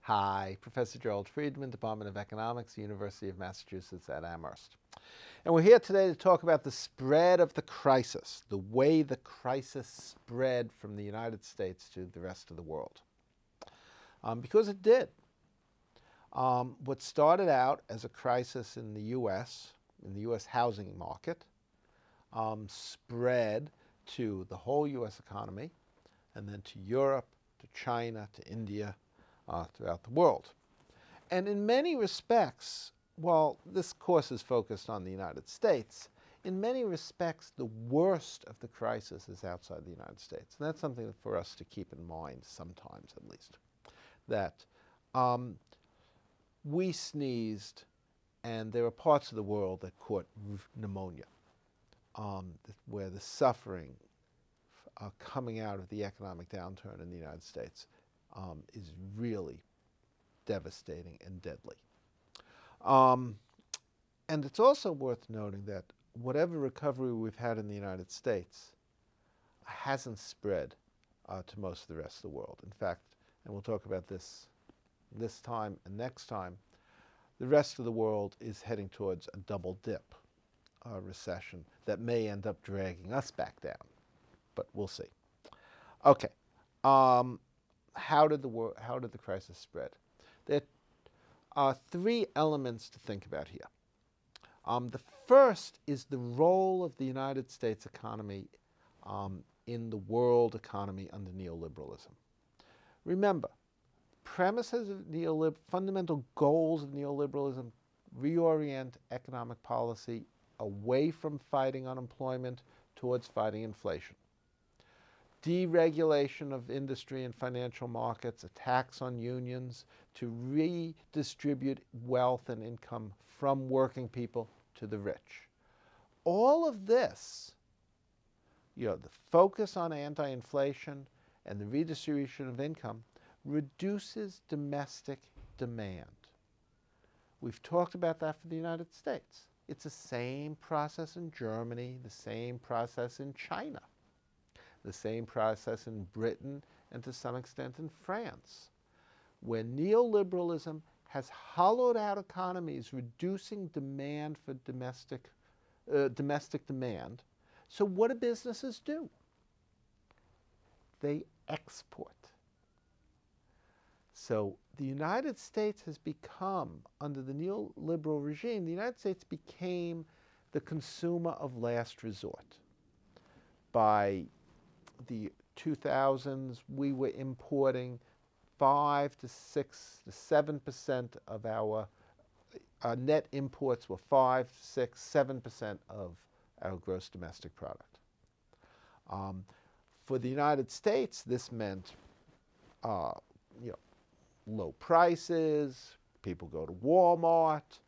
Hi, Professor Gerald Friedman, Department of Economics, University of Massachusetts at Amherst. And we're here today to talk about the spread of the crisis, the way the crisis spread from the United States to the rest of the world. Because it did. What started out as a crisis in the U.S. housing market, spread to the whole U.S. economy, and then to Europe, to China, to India, throughout the world. And in many respects, while this course is focused on the United States, in many respects the worst of the crisis is outside the United States. And that's something for us to keep in mind sometimes, at least. That we sneezed and there were parts of the world that caught pneumonia, where the suffering coming out of the economic downturn in the United States is really devastating and deadly. And it's also worth noting that whatever recovery we've had in the United States hasn't spread to most of the rest of the world. In fact, and we'll talk about this time and next time, the rest of the world is heading towards a double dip recession that may end up dragging us back down, but we'll see. Okay. How did the crisis spread? There are three elements to think about here. The first is the role of the United States economy in the world economy under neoliberalism. Remember, premises of fundamental goals of neoliberalism reorient economic policy away from fighting unemployment towards fighting inflation. Deregulation of industry and financial markets, a tax on unions to redistribute wealth and income from working people to the rich. All of this, the focus on anti-inflation and the redistribution of income reduces domestic demand. We've talked about that for the United States. It's the same process in Germany, the same process in China, the same process in Britain, and to some extent in France, where neoliberalism has hollowed out economies, reducing demand for domestic demand. So what do businesses do? They export. So the United States has become, under the neoliberal regime, the United States became the consumer of last resort. By the 2000s, we were importing 5 to 6 to 7% of our net imports were 5, 6, 7% of our gross domestic product. For the United States, this meant low prices. People go to Walmart.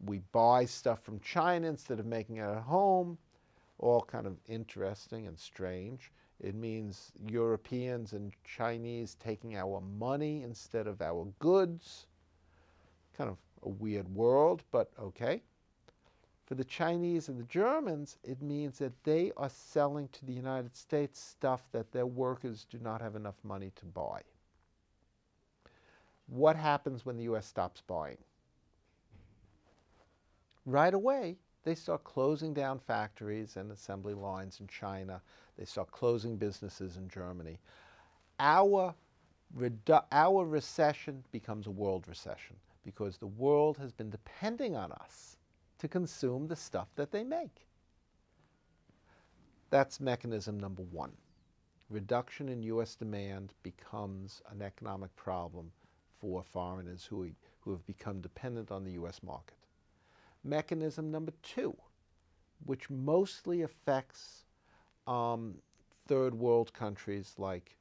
We buy stuff from China instead of making it at home. All kind of interesting and strange. It means Europeans and Chinese taking our money instead of our goods. Kind of a weird world, but okay. For the Chinese and the Germans, it means that they are selling to the United States stuff that their workers do not have enough money to buy. What happens when the U.S. stops buying? Right away, they start closing down factories and assembly lines in China. They start closing businesses in Germany. Our recession becomes a world recession because the world has been depending on us to consume the stuff that they make. That's mechanism number one. Reduction in U.S. demand becomes an economic problem for foreigners who have become dependent on the U.S. market. Mechanism number two, which mostly affects third world countries like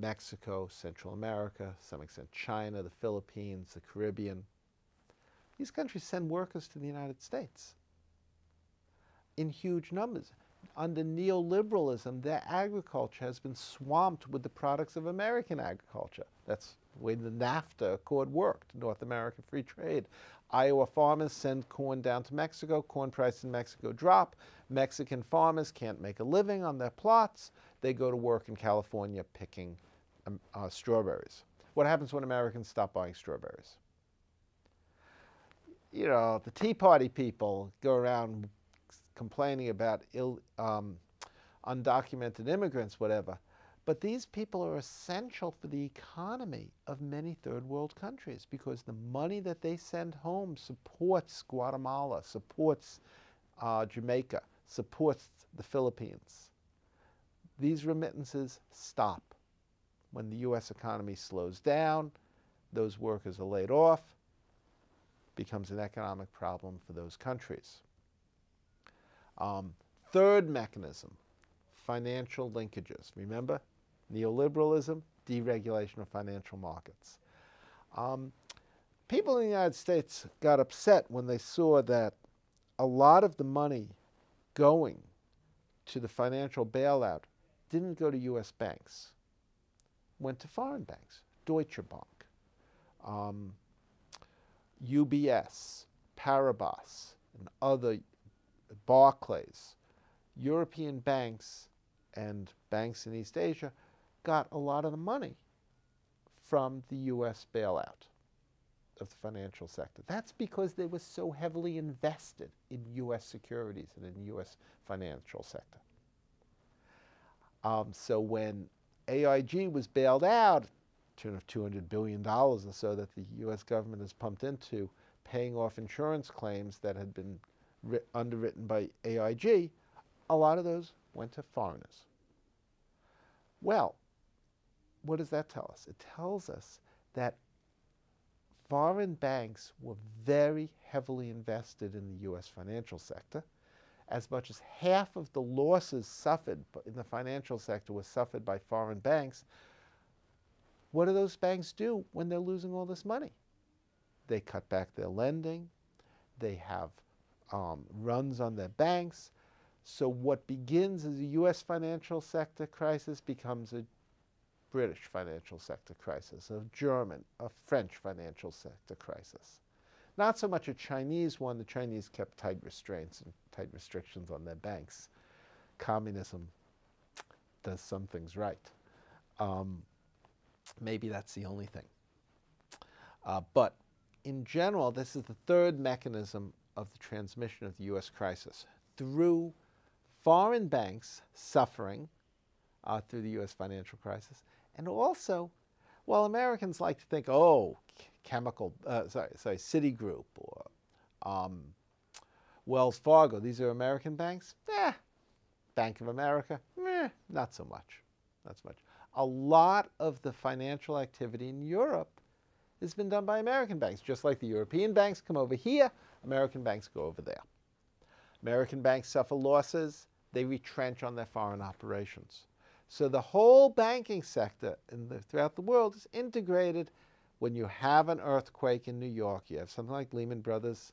Mexico, Central America, to some extent China, the Philippines, the Caribbean. These countries send workers to the United States in huge numbers. Under neoliberalism, their agriculture has been swamped with the products of American agriculture. That's the way the NAFTA Accord worked, North American Free Trade. Iowa farmers send corn down to Mexico. Corn prices in Mexico drop. Mexican farmers can't make a living on their plots. They go to work in California picking strawberries. What happens when Americans stop buying strawberries? You know, the Tea Party people go around complaining about undocumented immigrants, whatever. But these people are essential for the economy of many third world countries because the money that they send home supports Guatemala, supports Jamaica, supports the Philippines. These remittances stop. When the U.S. economy slows down, those workers are laid off, becomes an economic problem for those countries. Third mechanism, financial linkages. Remember, neoliberalism, deregulation of financial markets. People in the United States got upset when they saw that a lot of the money going to the financial bailout didn't go to U.S. banks, went to foreign banks, Deutsche Bank, UBS, Paribas, and other Barclays. European banks and banks in East Asia got a lot of the money from the U.S. bailout of the financial sector. That's because they were so heavily invested in U.S. securities and in the U.S. financial sector. So when AIG was bailed out, to of $200 billion or so that the U.S. government has pumped into paying off insurance claims that had been underwritten by AIG, a lot of those went to foreigners. Well, what does that tell us? It tells us that foreign banks were very heavily invested in the U.S. financial sector. As much as half of the losses suffered in the financial sector was suffered by foreign banks. What do those banks do when they're losing all this money? They cut back their lending. They have runs on their banks. So what begins as a U.S. financial sector crisis becomes a British financial sector crisis, a German, a French financial sector crisis. Not so much a Chinese one. The Chinese kept tight restraints and tight restrictions on their banks. Communism does some things right. Maybe that's the only thing. But in general, this is the third mechanism of the transmission of the U.S. crisis, through foreign banks suffering through the U.S. financial crisis, and also, well, Americans like to think, oh, Citigroup or Wells Fargo, these are American banks? Bank of America? Not so much. Not so much. A lot of the financial activity in Europe has been done by American banks. Just like the European banks come over here, American banks go over there. American banks suffer losses. They retrench on their foreign operations. So the whole banking sector throughout the world is integrated. When you have an earthquake in New York, you have something like Lehman Brothers,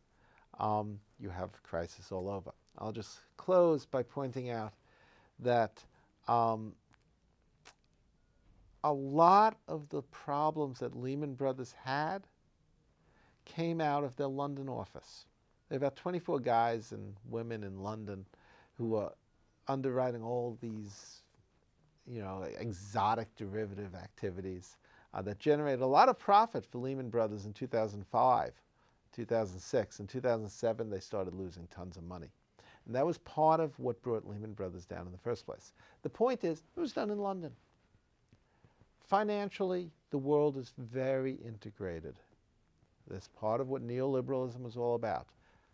you have crisis all over. I'll just close by pointing out that a lot of the problems that Lehman Brothers had came out of their London office. There are about 24 guys and women in London who are underwriting all these, exotic derivative activities that generated a lot of profit for Lehman Brothers in 2005, 2006. In 2007, they started losing tons of money. And that was part of what brought Lehman Brothers down in the first place. The point is, it was done in London. Financially, the world is very integrated. That's part of what neoliberalism is all about.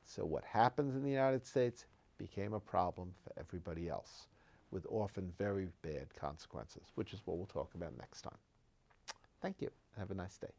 So what happens in the United States became a problem for everybody else, with often very bad consequences, which is what we'll talk about next time. Thank you. Have a nice day.